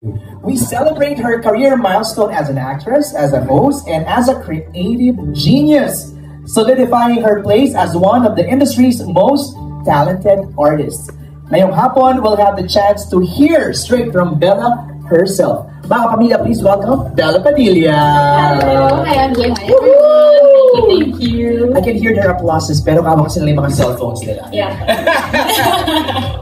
We celebrate her career milestone as an actress, as a host, and as a creative genius, solidifying her place as one of the industry's most talented artists. Ngayong hapon, we'll have the chance to hear straight from Bella herself. Mga kapamilya, please welcome Bella Padilla. Hello, hi everyone. Thank you. I can hear their applauses, pero kama kasi nila yung mga cellphones nila. Yeah.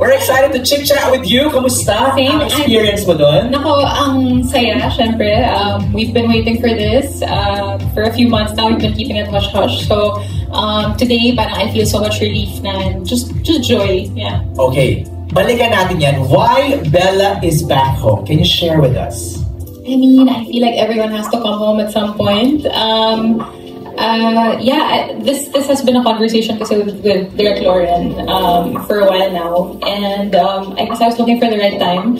We're excited to chit-chat with you. Kamusta? Same. Ang experience mo doon? Nako, ang saya, syempre. We've been waiting for this for a few months now. We've been keeping it hush-hush. So, today, parang I feel so much relief na just joy. Yeah. Okay. Balikan natin yan. Why Bella is back home? Can you share with us? I mean, I feel like everyone has to come home at some point. This has been a conversation kasi with Derek Lauren for a while now, and I guess I was looking for the right time.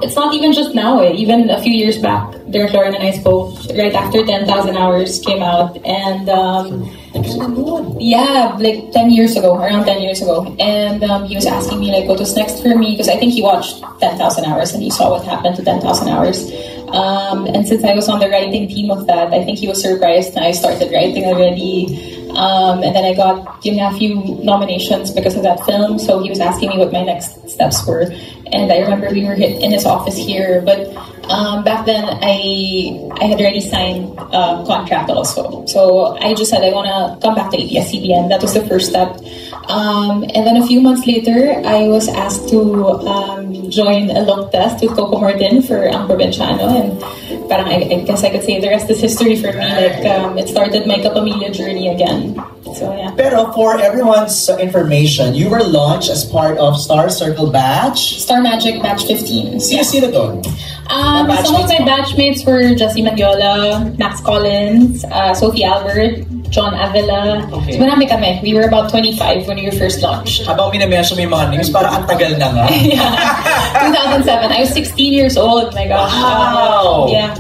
It's not even just now. Even a few years back, Derek Lauren and I spoke right after 10,000 Hours came out, and like 10 years ago, around 10 years ago, and he was asking me like, what was next for me, because I think he watched 10,000 Hours and he saw what happened to 10,000 Hours. And since I was on the writing team of that, I think he was surprised that I started writing already. And then I got a few nominations because of that film. So he was asking me what my next steps were. And I remember we were in his office here. But back then, I had already signed a contract also. So I just said I want to come back to ABS-CBN. That was the first step. And then a few months later, I was asked to join a look test with Coco Martin for Ang Provinciano, and parang I guess I could say the rest is history for me. Like it started my Kapamilya journey again. So yeah. Pero for everyone's information, you were launched as part of Star Circle Batch. Star Magic Batch 15. Sino doon? Some of my batchmates were Jessie Mendiola, Max Collins, Sophie Albert, John Avila. Okay. So marami kami. We were about 25 when we were first launched. Habang minamention mo yung mga names, parang ang tagal na nga. Yeah. 2007. I was 16 years old. My gosh. Wow! Yeah.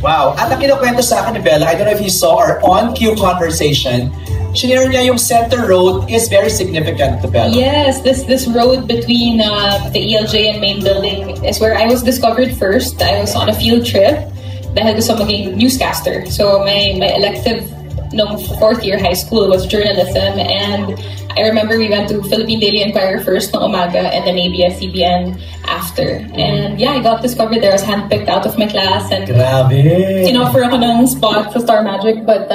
Wow. At ang kinukwento sa akin ni Bella, I don't know if you saw our on-cue conversation, shinare niya yung Center Road is very significant to Bella. Yes, this road between the ELJ and main building is where I was discovered first. I was on a field trip dahil gusto maging newscaster. So my elective nung fourth year high school was journalism, and I remember we went to Philippine Daily Inquirer first ng umaga and then ABS-CBN after. And yeah, I got discovered there. I was handpicked out of my class and Grabe! Inoffer ako ng spot for Star Magic, but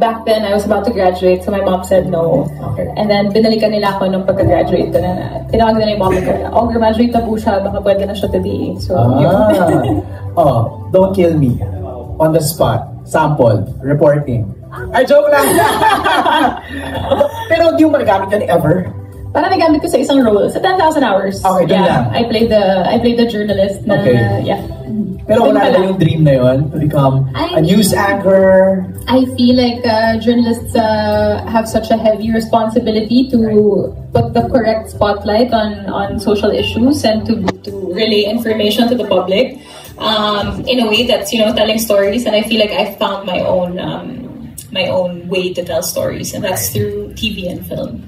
back then I was about to graduate, so my mom said no. Okay. And then binalikan nila ako nung pagka-graduate ko na. Tinawag nila yung mom ko na, graduate na po siya, baka pwede na siya today. So, yun. Don't kill me. On the spot. Sample. Reporting. Ay, joke lang! Pero di mo magagamit yun ever? Parang nagamit ko sa isang role, sa 10,000 Hours. Okay, dun lang. I played the journalist na, Okay. yeah. Pero wala na yung dream na yun to become a news anchor. I feel like journalists have such a heavy responsibility to put the correct spotlight on social issues and to relay information to the public in a way that's telling stories. And I feel like I found my own way to tell stories, and that's through TV and film.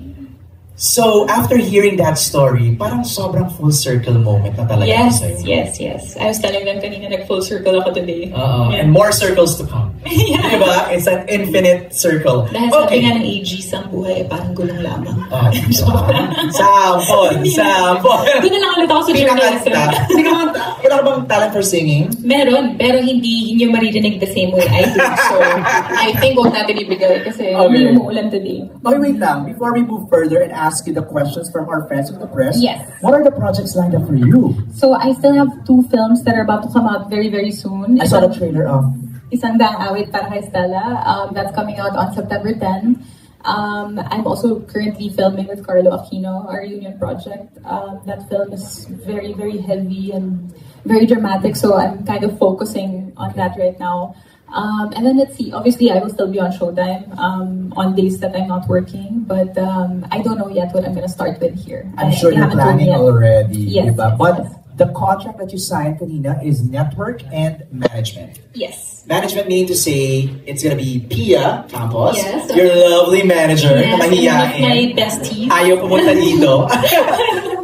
So, after hearing that story, parang sobrang full circle moment na talaga sa'yo. Yes. I was telling them kanina, full circle ako today. And more circles to come. Yeah. Diba? It's an infinite circle. Dahil sabi nga ng AG, ang buhay ay parang gulong lamang. Sample! Doon na lang ulit ako sa journalism. Wala ka bang talent for singing? Meron, pero hindi nyo maririnig the same way I do. So, I think huwag natin ibigay kasi hindi umuulan today. Okay, wait lang. Before we move further and ask you the questions from our friends of the press, Yes. what are the projects lined up for you? So, I still have 2 films that are about to come out very, very soon. I saw the trailer of Isang Daang Awit para kay Stella. That's coming out on September 10. I'm also currently filming with Carlo Aquino, our union project. That film is very, very heavy and very dramatic, so I'm kind of focusing on that right now. And then let's see, obviously I will still be on Showtime on days that I'm not working, but I don't know yet what I'm going to start with here. I'm sure you're planning already, yes, diba? But yes. The contract that you signed kanina is network and management. Yes. Management meaning to say it's gonna be Pia Campos, yes, your lovely manager, yes, na mahihiyain. my besties. Ayaw pumunta dito.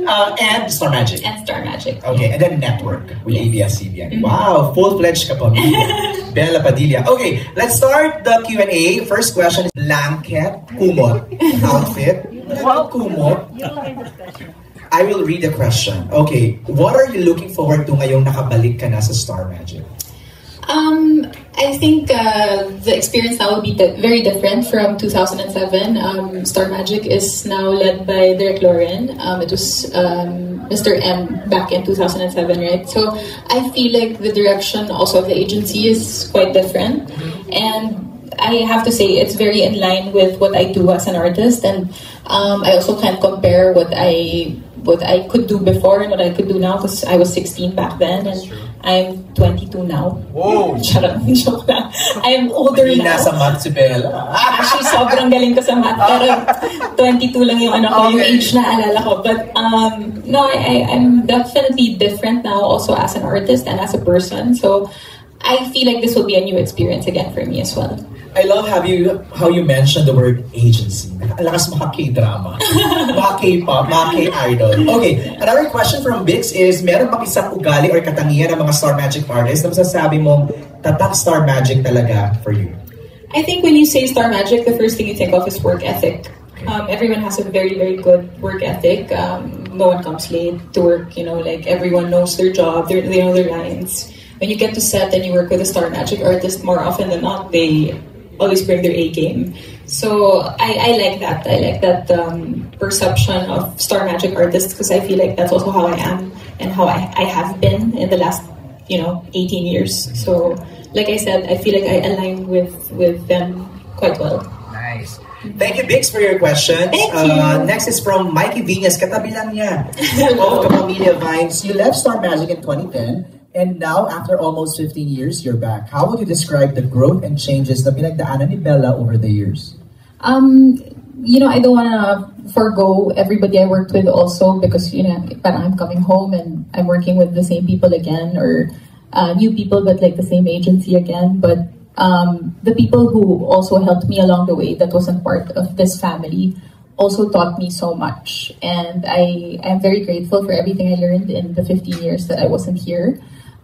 And Star Magic. And Star Magic. Okay, and then Network with ABS-CBN. Wow, full-fledged kapamilya. Bella Padilla. Okay, let's start the Q&A. First question is blanket, kumot, outfit. Wow, kumot. I will read the question. Okay, what are you looking forward to ngayong nakabalik ka na sa Star Magic? I think the experience now will be very different from 2007. Star Magic is now led by Derek Loren. It was Mr. M back in 2007, right? So I feel like the direction also of the agency is quite different. And I have to say it's very in line with what I do as an artist. And I also can't compare what I could do before and what I could do now because I was 16 back then and I'm 22 now. Whoa! Joke lang. I'm older Hindi now. nasa math si Bella. Actually, sobrang galing ko sa math. Pero 22 lang yung yung age na alala ko. But no, I'm definitely different now also as an artist and as a person. So I feel like this will be a new experience again for me as well. I love how you mentioned the word agency. Lakas mga K-drama, mga K-pop, mga K-idol. Okay, another question from Bix is, meron bang isang ugali or katangian ng mga Star Magic artists na masasabi mong tatak Star Magic talaga for you? I think when you say Star Magic, the first thing you think of is work ethic. Everyone has a very, very good work ethic. No one comes late to work, like everyone knows their job, they know their lines. When you get to set and you work with a Star Magic artist, more often than not, they always bring their A game. So I like that. I like that perception of Star Magic artists because I feel like that's also how I am and how I have been in the last 18 years. So like I said, I feel like I align with them quite well. Nice. Thank you, Bix, for your questions. Thank you. Next is from Mikey Viñas, katabi lang niya. Of Kapamilya Vines. You left Star Magic in 2010. And now, after almost 15 years, you're back. How would you describe the growth and changes na pinagdaanan ni Bella over the years? I don't want to forgo everybody I worked with also because, parang I'm coming home and I'm working with the same people again or new people but like the same agency again. But the people who also helped me along the way that wasn't part of this family also taught me so much. And I am very grateful for everything I learned in the 15 years that I wasn't here.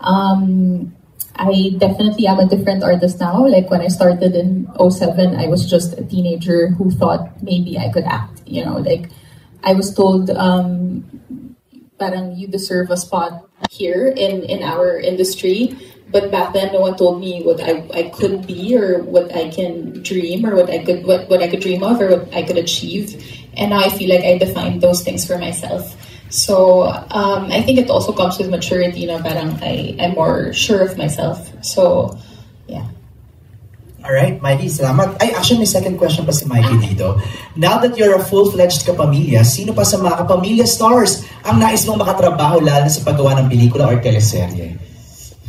I definitely am a different artist now. Like when I started in 2007, I was just a teenager who thought maybe I could act. Like I was told, parang you deserve a spot here in our industry. But back then, no one told me what I could be or what I can dream or what I could dream of or what I could achieve. And now I feel like I defined those things for myself. So I think it also comes with maturity, parang I'm more sure of myself. So, yeah. All right, Mikey, salamat. Actually, may second question pa si Mikey dito. Now that you're a full-fledged kapamilya, sino pa sa mga kapamilya stars ang nais mong makatrabaho lalo na sa paggawa ng pelikula or teleserye?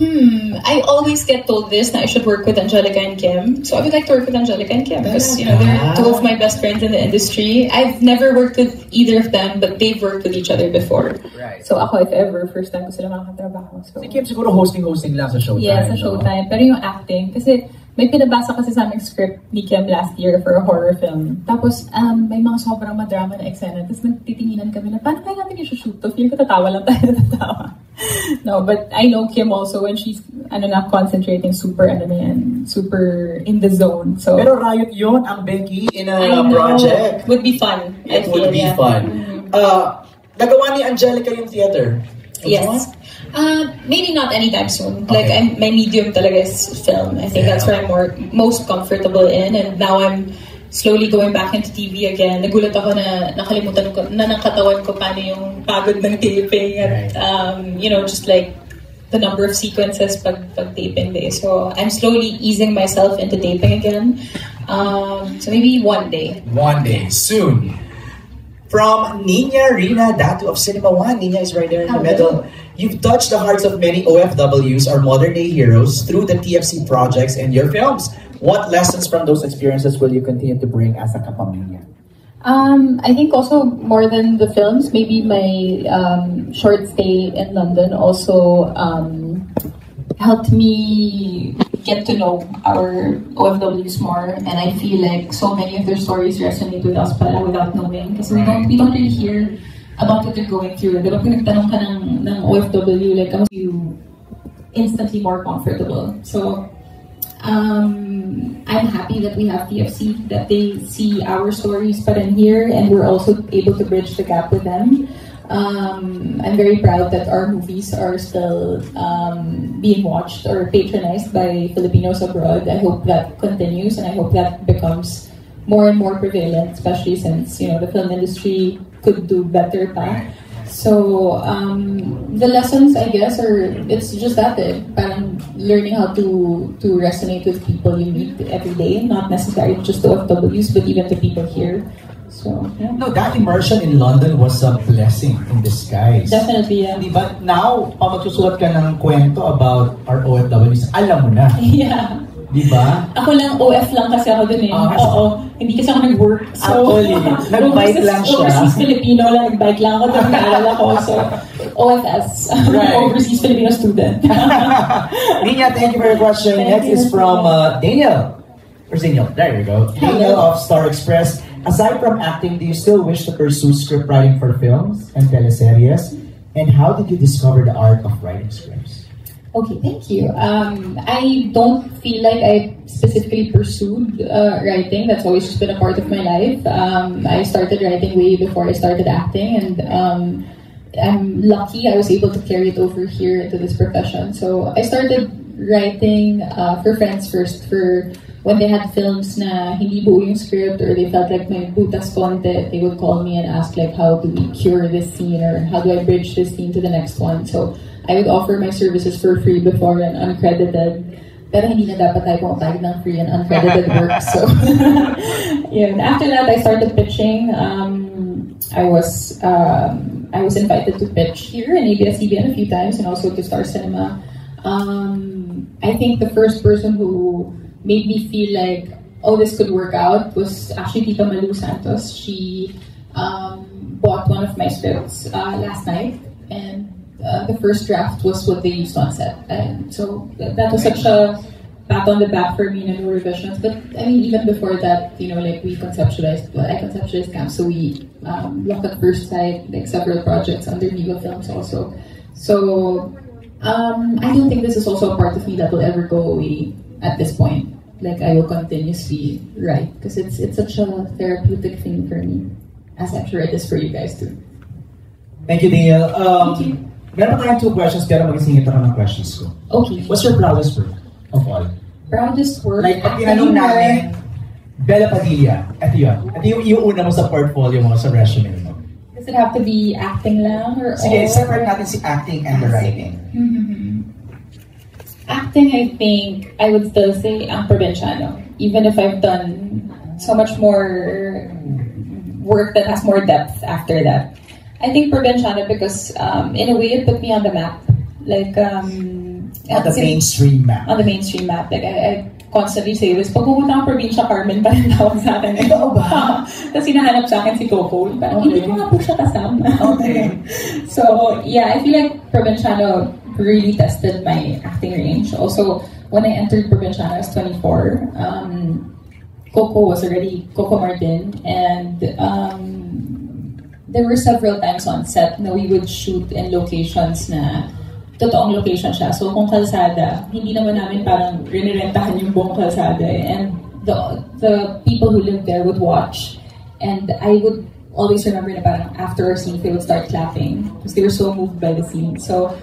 I always get told this, that I should work with Angelica and Kim. So I would like to work with Angelica and Kim because, they're two of my best friends in the industry. I've never worked with either of them, but they've worked with each other before. Right. So ako, if ever, first time ko sila makakatrabaho. So, si Kim siguro hosting lang sa Showtime. Yeah, sa Showtime. Pero yung acting, kasi may pinabasa kasi sa aming script ni Kim last year for a horror film. Tapos, may mga sobrang madrama na eksena. Tapos nagtitinginan kami na, paano kaya natin yung shoot to? Feel ko tatawa lang tayo natatawa. No, but I know Kim also when she's concentrating super super in the zone. So pero riot yun ang Becky in a project. Would be fun. It would be fun. Nagawa ni Angelica yung theater. Yes. Maybe not anytime soon. Okay. Like my medium talaga is film. I think that's where I'm most comfortable in, and now I'm slowly going back into TV again. Nagulat ako na nakalimutan ko na nakatawan ko paano yung pagod ng taping at just like the number of sequences pag taping day. So I'm slowly easing myself into taping again. So maybe one day. One day, soon. From Nina Rina Datu of Cinema One. Nina is right there in the middle. You've touched the hearts of many OFWs or modern-day heroes through the TFC projects and your films. What lessons from those experiences will you continue to bring as a kapamilya? I think also more than the films, maybe my short stay in London also helped me get to know our OFWs more, and I feel like so many of their stories resonate with us without knowing, because we don't really hear about what they're going through. Di ba pinagtanong ka ng OFW, like, how you instantly more comfortable. So, I'm happy that we have TFC, that they see our stories pa rin here, and we're also able to bridge the gap with them. I'm very proud that our movies are still being watched or patronized by Filipinos abroad. I hope that continues, and I hope that becomes more and more prevalent, especially since, you know, the film industry could do better pa. So, the lessons, I guess, it's just that, parang learning how to resonate with people you meet every day, not necessarily just the OFWs, but even the people here. So, yeah. No, that immersion in London was a blessing in disguise. Definitely, yeah. Diba, now, pag magsusulat ka ng kwento about our OFWs, alam mo na. Yeah. Diba? Ako lang, OF lang kasi ako dun eh. Oo. Hindi kasi ako nag-work. So, actually, nag-bike lang siya. Overseas Filipino lang, nag-bike lang ako. Doon nag-aaral ako. So, OFS. Right. Overseas Filipino student. Nina, thank you for your question. Next is from Daniel. Where's Daniel? There you go. Daniel of Star Express. Aside from acting, do you still wish to pursue script writing for films and teleseries? And how did you discover the art of writing scripts? Okay, thank you. I don't feel like I specifically pursued writing. That's always just been a part of my life. I started writing way before I started acting, and I'm lucky I was able to carry it over here into this profession. So I started writing for friends first, for when they had films na hindi buo yung script or they felt like may butas konti, they would call me and ask like, how do we cure this scene, or how do I bridge this scene to the next one? So I would offer my services for free before and uncredited. Pero hindi na dapat tayo pumatag ng free and uncredited work. So, yeah. After that, I started pitching. I was invited to pitch here in ABS-CBN a few times, and also to Star Cinema. I think the first person who made me feel like, oh, this could work out was actually Tita Malu Santos. She bought one of my scripts last night, and the first draft was what they used on set, and so that was such a pat on the back for me, and no revisions. But I mean, even before that, you know, like I conceptualized Camp, so we Lock at First Sight, like several projects under Nigo Films also. So I don't think this is also a part of me that will ever go away at this point. Like I will continuously write because it's such a therapeutic thing for me, as I'm sure it is for you guys too. Thank you, Daniel. Thank you. Meron pa tayong 2 questions, pero mag-isingit ako ng questions ko. Okay. What's your proudest work of all? Proudest work? Like, pag tinanong namin, Bella Padilla, ito yun. Ito yung una mo sa portfolio mo, sa resume mo. Does it have to be acting lang? Or Sige, separate natin si acting and the writing. Mm-hmm. Acting, I think, I would still say ang Provinciano. Even if I've done so much more work that has more depth after that. I think Provinciano because in a way it put me on the map, like on the mainstream map. On the mainstream map, like I constantly say this. Pag pumunta ang probinsya, Carmen pa rin tawag sa akin. Ito ba? Tapos hinahanap sa akin si Coco. Parang hindi ko nga po siya kasama. Okay. So yeah, I feel like Provinciano really tested my acting range. Also, when I entered Provinciano, I was 24. Coco was already Coco Martin, and there were several times on set na we would shoot in locations na totoong location siya. So kung kalsada, hindi naman namin parang rinirentahan yung buong kalsada. And the people who lived there would watch. And I would always remember na parang after our scenes, they would start clapping because they were so moved by the scene. So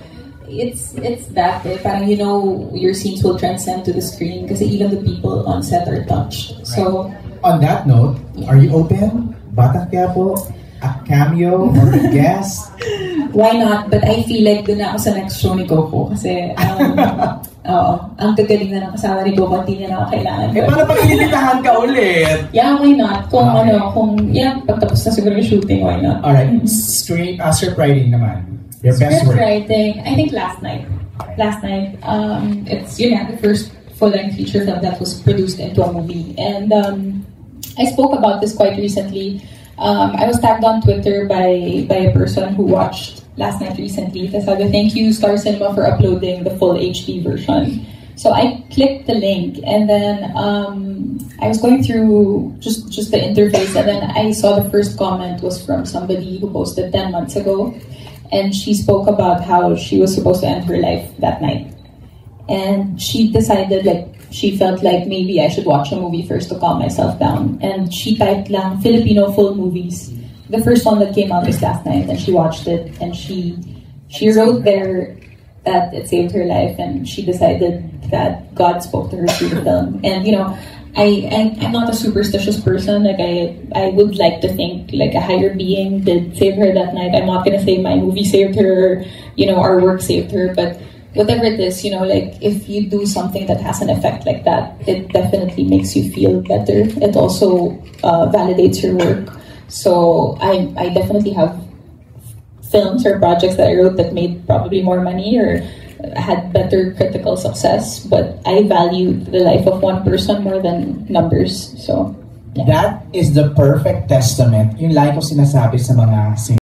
it's that, parang, you know, your scenes will transcend to the screen kasi even the people on set are touched. Right. So on that note, are you open? Batang Quiapo? A cameo or a guest? Why not? But I feel like doon ako sa next show ni Coco kasi ang gagaling na ng kasama ni Coco, hindi niya na ako kailangan. Paano pag inilitahan ka ulit? Yeah, why not? Pagtapos na siguro yung shooting, why not? Alright, script writing naman. Your best work. Script writing, I think last night. It's the first full-length feature film that was produced into a movie. And I spoke about this quite recently. I was tagged on Twitter by a person who watched last night recently. They said, thank you, Star Cinema, for uploading the full HD version. So I clicked the link, and then I was going through just the interface, and then I saw the first comment was from somebody who posted 10 months ago, and she spoke about how she was supposed to end her life that night. And she decided, like, she felt like maybe I should watch a movie first to calm myself down. And she typed lang Filipino full movies. The first one that came out was last night, and she watched it, and she wrote there that it saved her life, and she decided that God spoke to her through the film. And you know, I'm not a superstitious person. Like I would like to think like a higher being did save her that night. I'm not gonna say my movie saved her, or, you know, our work saved her, but whatever it is, you know, like if you do something that has an effect like that, it definitely makes you feel better. It also validates your work. So I definitely have films or projects that I wrote that made probably more money or had better critical success, but I value the life of one person more than numbers. So yeah. That is the perfect testament. Yung like ko sinasabi sa mga